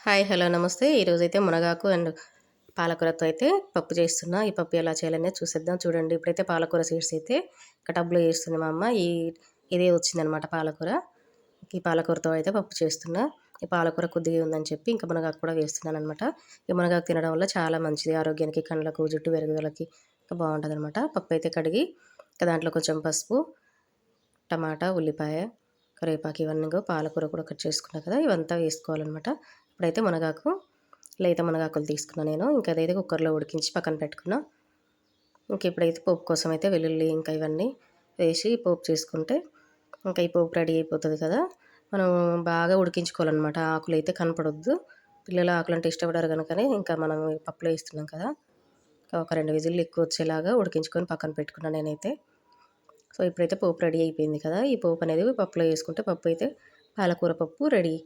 Hi. Hello. నమస్తే. ఈరోజైతే మునగాకు అండ్ పాలకూరతో అయితే పప్పు చేస్తున్నా. ఈ పప్పు ఎలా చేయాలనేది చూసేద్దాం. చూడండి, ఇప్పుడైతే పాలకూర సీడ్స్ అయితే ఒక టబ్‌లో ఏస్తుంది మా అమ్మ. ఇదే వచ్చిందనమాట పాలకూర. ఈ పాలకూరతో అయితే పప్పు చేస్తున్నా. ఈ పాలకూర కొద్దిగా ఉందని చెప్పి ఇంకా మునగాకు కూడా వేస్తున్నాననమాట. ఈ మునగాకు తినడం వల్ల చాలా మంచిది ఆరోగ్యానికి, కళ్ళకు, జుట్టు పెరుగుదలకి ఇంకా బావుంటదనమాట. పప్పు అయితే కడిగి దాంట్లో కొంచెం పసుపు, టమాటా, ఉల్లిపాయ, కరివేపాకు ఇవన్నీ పాలకూర కూడా కట్ చేసుకున్నా కదా, ఇవంతా వేసుకోవాలనమాట. ఇప్పుడైతే మునగాకు, లేత మునగాకులు తీసుకున్నా నేను. ఇంకా అదైతే కుక్కర్లో ఉడికించి పక్కన పెట్టుకున్నా. ఇంక ఇప్పుడైతే పోపు కోసం అయితే వెల్లుల్లి ఇంకా ఇవన్నీ వేసి పోపు చేసుకుంటే ఇంకా ఈ పోపు రెడీ అయిపోతుంది కదా. మనం బాగా ఉడికించుకోవాలన్నమాట. ఆకులైతే కనపడొద్దు. పిల్లలు ఆకులంటే ఇష్టపడరు కనుకనే ఇంకా మనం పప్పులో వేస్తున్నాం కదా. ఒక 2 విజిల్లు ఎక్కువ వచ్చేలాగా ఉడికించుకొని పక్కన పెట్టుకున్నాను నేనైతే. సో ఇప్పుడైతే పోపు రెడీ అయిపోయింది కదా. ఈ పోపు అనేది పప్పులో వేసుకుంటే పప్పు అయితే పాలకూర పప్పు రెడీ.